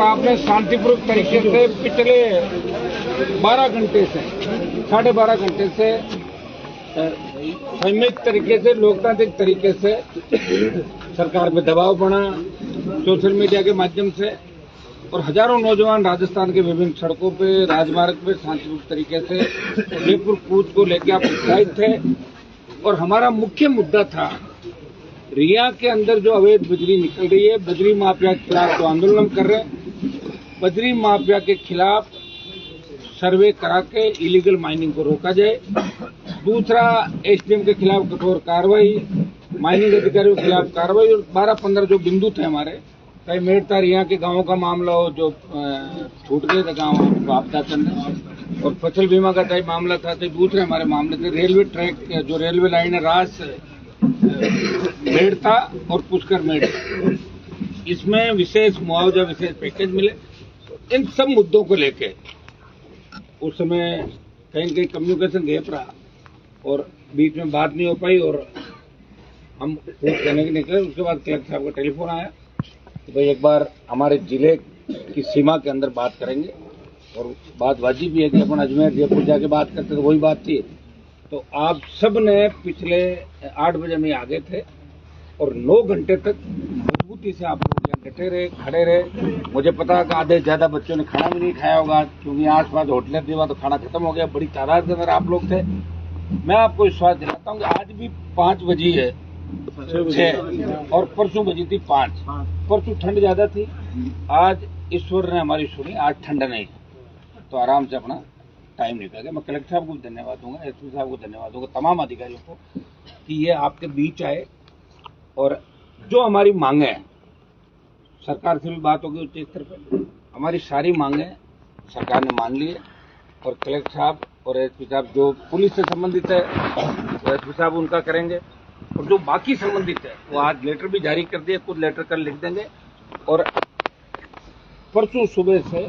आपने शांतिपूर्वक तरीके से पिछले 12 घंटे से 12.5 घंटे से संयमित तरीके से लोकतांत्रिक तरीके से सरकार पे दबाव बना, सोशल मीडिया के माध्यम से, और हजारों नौजवान राजस्थान के विभिन्न सड़कों पे, राजमार्ग पे शांतिपूर्ण तरीके से उदयपुर कूच को लेकर आप उत्साहित थे। और हमारा मुख्य मुद्दा था रिया के अंदर जो अवैध बजरी निकल रही है, बजरी माफिया के खिलाफ जो आंदोलन कर रहे हैं, बजरी माफिया के खिलाफ सर्वे करा के इलीगल माइनिंग को रोका जाए। दूसरा, एसडीएम के खिलाफ कठोर कार्रवाई, माइनिंग अधिकारियों के खिलाफ कार्रवाई। और 12-15 जो बिंदु थे हमारे, कई मेड़ता रिया के गांवों का मामला हो जो छूट गए थे गाँव आपदा करने, और फसल बीमा का चाहे मामला था, तो दूसरे हमारे मामले थे रेलवे ट्रैक, जो रेलवे लाइन है रास मेड़ता और पुष्कर मेड़ता, इसमें विशेष मुआवजा, विशेष पैकेज मिले। इन सब मुद्दों को लेके उस समय कहीं कहीं कम्युनिकेशन गैप रहा और बीच में बात नहीं हो पाई, और हम कुछ कहने के निकले। उसके बाद कलेक्टर साहब का टेलीफोन आया कि भाई एक बार हमारे जिले की सीमा के अंदर बात करेंगे, और बात वाजिब भी है कि अपन अजमेर जयपुर जाके बात करते तो वही बात थी। तो आप सब ने पिछले 8 बजे में आ गए थे और 9 घंटे तक मजबूती से आप लोग यहाँ डटे रहे, खड़े रहे। मुझे पता है कि आधे ज्यादा बच्चों ने खाना भी नहीं खाया होगा, क्योंकि आसपास होटलें थी, वहाँ तो खाना खत्म हो गया। बड़ी तादाद के अंदर आप लोग थे। मैं आपको विश्वास दिलाता हूँ कि आज भी 5 बजी है 6 और परसों बजी थी 5। परसों ठंड ज्यादा थी, आज ईश्वर ने हमारी सुनी, आज ठंड नहीं है, तो आराम से अपना टाइम निकल गया। मैं कलेक्टर साहब को भी धन्यवाद दूंगा, एसपी साहब को धन्यवाद दूंगा, तमाम अधिकारियों को कि ये आपके बीच आए। और जो हमारी मांगे हैं, सरकार से भी बात होगी उच्च स्तर पर, हमारी सारी मांगे सरकार ने मान ली है। और कलेक्टर साहब और एसपी साहब जो पुलिस से संबंधित है, तो एसपी साहब उनका करेंगे, और जो बाकी संबंधित है वो आज लेटर भी जारी कर दिए, कुछ लेटर कल लिख देंगे। और परसों सुबह से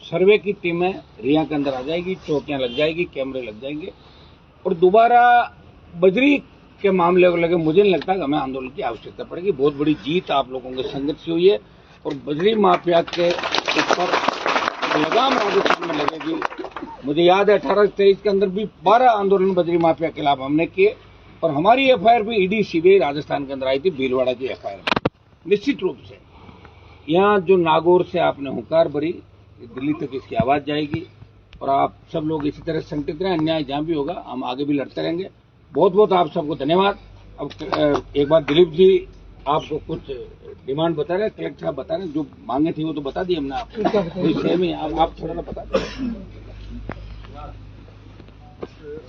सर्वे की टीमें रिया के अंदर आ जाएगी, चौकियां लग जाएगी, कैमरे लग जाएंगे, और दोबारा बजरी के मामले को लेकर मुझे नहीं लगता कि हमें आंदोलन की आवश्यकता पड़ेगी। बहुत बड़ी जीत आप लोगों के संघर्ष से हुई है, और बजरी माफिया के ऊपर लगाम राजस्थान में लगेगी। मुझे याद है 1823 के अंदर भी 12 आंदोलन बजरी माफिया के खिलाफ हमने किए, और हमारी एफआईआर भी ईडी सीबीआई राजस्थान के अंदर आई थी, भीलवाड़ा की एफआईआर। निश्चित रूप से यहाँ जो नागौर से आपने हुंकार भरी, दिल्ली तक इसकी आवाज जाएगी, और आप सब लोग इसी तरह संगठित रहें। अन्याय जहां भी होगा हम आगे भी लड़ते रहेंगे। बहुत बहुत आप सबको धन्यवाद। अब एक बार दिलीप जी आपको कुछ डिमांड बता रहे, कलेक्टर साहब बता रहे, जो मांगे थी वो तो बता दी हमने आपको, सेम ही आप थोड़ा सा बता दें।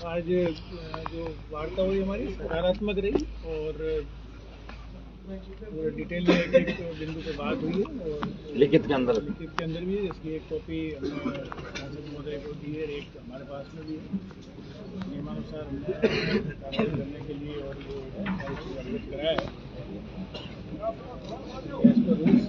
आज जो वार्ता हुई हमारी सकारात्मक रही, और डिटेल में एक बिंदु पे बात हुई है, और लिखित के अंदर भी है, जिसकी एक कॉपी सांसद महोदय को दी है, एक हमारे पास में भी है। नियमानुसार हमने कार्रवाई करने के लिए और जो अवगत कराया है एज पर रूल्स,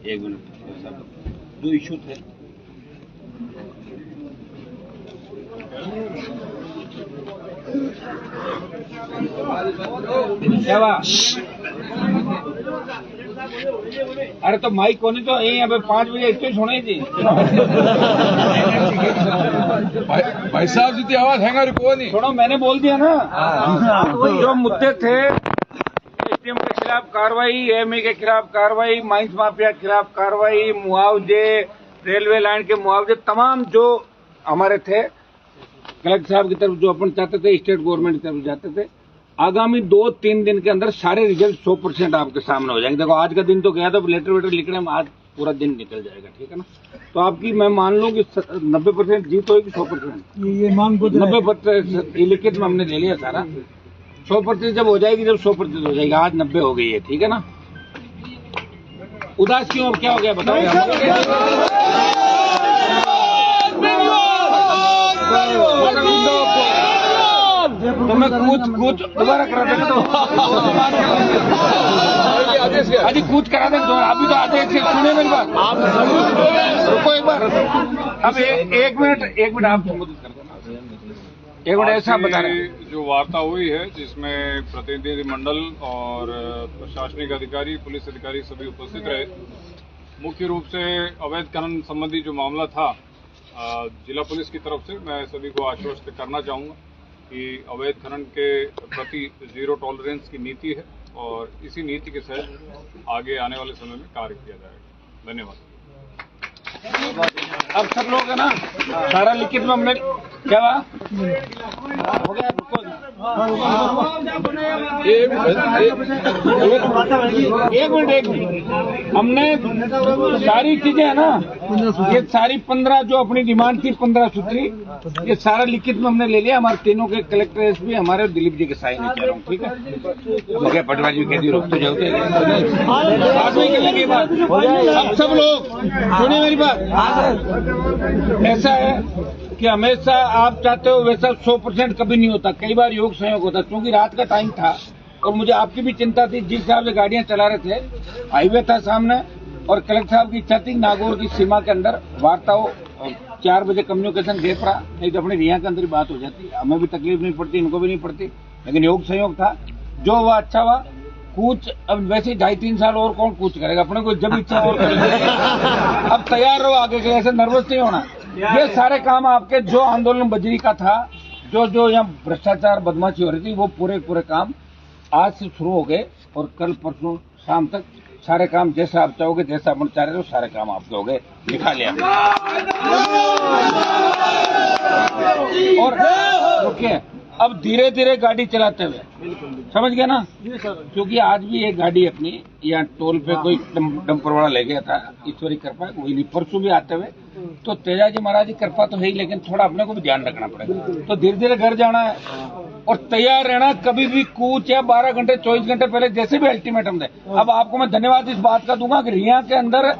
एक मिनट, जो इशू थे अरे तो माइक कोनी तो यही अब 5 बजे इसको सुने थी भाई साहब जी आवाज है को नहीं सुनो, मैंने बोल दिया ना। जो मुद्दे थे, एसडीएम के खिलाफ कार्रवाई, एएमए के खिलाफ कार्रवाई, माइंस माफिया के खिलाफ कार्रवाई, मुआवजे, रेलवे लाइन के मुआवजे, तमाम जो हमारे थे, कलेक्टर साहब की तरफ जो अपन चाहते थे, स्टेट गवर्नमेंट की तरफ जाते थे, आगामी 2-3 दिन के अंदर सारे रिजल्ट 100% आपके सामने हो जाएंगे। देखो आज का दिन तो गया था, लेटर वेटर लिखने में आज पूरा दिन निकल जाएगा, ठीक है ना। तो आपकी मैं मान लूं कि 90% जीत होगी, 100% ये मांग 90% लिखित में हमने ले लिया सारा। 100% जब हो जाएगी, जब 100% हो जाएगी। आज 90 हो गई है, ठीक है ना। उदास क्यों, अब क्या हो गया बताओ। तो मैं कूच दोबारा करा देगा तो अभी कूच करा देंगे तो अभी तो आदेश से सुने मेरी बात। आप रुको एक बार, अब एक मिनट आप संबोधित कर देना। एक मिनट ऐसा बता रहे हैं जो वार्ता हुई है जिसमें प्रतिनिधिमंडल और प्रशासनिक अधिकारी, पुलिस अधिकारी सभी उपस्थित रहे। मुख्य रूप से अवैध खनन संबंधी जो मामला था, जिला पुलिस की तरफ से मैं सभी को आश्वस्त करना चाहूँगा कि अवैध खनन के प्रति जीरो टॉलरेंस की नीति है और इसी नीति के तहत आगे आने वाले समय में कार्य किया जाएगा। धन्यवाद। अब सब लोग है ना, सारा लिखित में हमने क्या हुआ? हो गया, रुको एक मिनट हमने सारी चीजें है ना, ये सारी 15 जो अपनी डिमांड थी 15 सूत्री, ये सारा लिखित में हमने ले लिया। हमारे तीनों के कलेक्टर एसपी हमारे दिलीप जी के साइन कह रहा हूँ, ठीक है? हो गया, पटवारी जी कह दी रोक तो जाओ। अब सब लोग सुनिए मेरी बात। ऐसा है कि हमेशा आप चाहते हो वैसा 100% कभी नहीं होता, कई बार योग संयोग होता। क्योंकि रात का टाइम था और मुझे आपकी भी चिंता थी, जिस हिसाब से गाड़ियां चला रहे थे, हाईवे था सामने और कलेक्टर साहब की इच्छा थी नागौर की सीमा के अंदर वार्ता हो, 4 बजे कम्युनिकेशन गैप रहा, नहीं तो अपने रिया के अंदर ही बात हो जाती। हमें भी तकलीफ नहीं पड़ती, इनको भी नहीं पड़ती, लेकिन योग संयोग था। जो हुआ अच्छा हुआ। कूच अब वैसे 2.5-3 साल और कौन कूच करेगा, अपने को जब इच्छा और करेंगे। अब तैयार रहो आगे के, ऐसे नर्वस नहीं होना। ये सारे काम आपके जो आंदोलन बजरी का था, जो यहाँ भ्रष्टाचार बदमाशी हो रही थी, वो पूरे काम आज से शुरू हो गए और कल परसों शाम तक सारे काम जैसा आप चाहोगे, जैसा अपन चाह रहे हो, सारे काम आपके हो गए, लिखा लिया। और रुकिए, अब धीरे धीरे गाड़ी चलाते हुए, समझ गए ना? क्योंकि आज भी एक गाड़ी अपनी यहाँ टोल पे कोई डंपर वाला ले गया था, ईश्वरी कृपा वही नहीं, परसों भी आते हुए। तो तेजाजी महाराज की कृपा तो है ही, लेकिन थोड़ा अपने को भी ध्यान रखना पड़ेगा। तो धीरे धीरे घर जाना है और तैयार रहना, कभी भी कूच या 12 घंटे 24 घंटे पहले जैसे भी अल्टीमेटम दे। अब आपको मैं धन्यवाद इस बात का दूंगा कि रिया के अंदर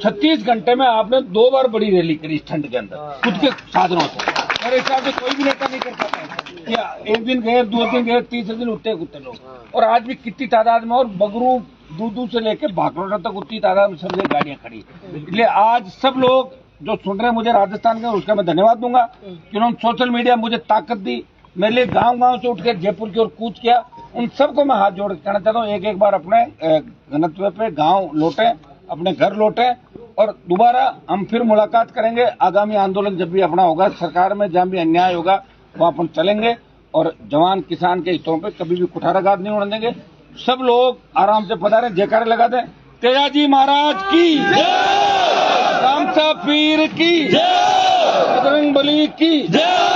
36 घंटे में आपने 2 बार बड़ी रैली करी इस ठंड के अंदर खुद के साधनों से। मेरे हिसाब से कोई भी नेता नहीं कर पाता है। क्या एक दिन गए, 2 दिन गए, तीसरे दिन उठते लोग। और आज भी कितनी तादाद में, और बगरू दूध से लेके भाखरोटा तक उतनी तादाद में सब गाड़ियां खड़ी। इसलिए आज सब लोग जो सुन रहे हैं मुझे राजस्थान के, उसका मैं धन्यवाद दूंगा कि उन्होंने सोशल मीडिया मुझे ताकत दी। मेरे लिए गांव से उठकर जयपुर की ओर कूच किया। उन सबको मैं हाथ जोड़ कहना चाहता हूँ, एक बार अपने घनत्व पे गाँव लौटे, अपने घर लौटे और दोबारा हम फिर मुलाकात करेंगे। आगामी आंदोलन जब भी अपना होगा, सरकार में जहाँ भी अन्याय होगा वहाँ अपन चलेंगे और जवान किसान के हितों पे कभी भी कुठाराघात नहीं होने देंगे। सब लोग आराम से पधारें, जयकारे लगा दें। तेजाजी महाराज की जय, रामसा पीर की जय, बजरंग बली की जय।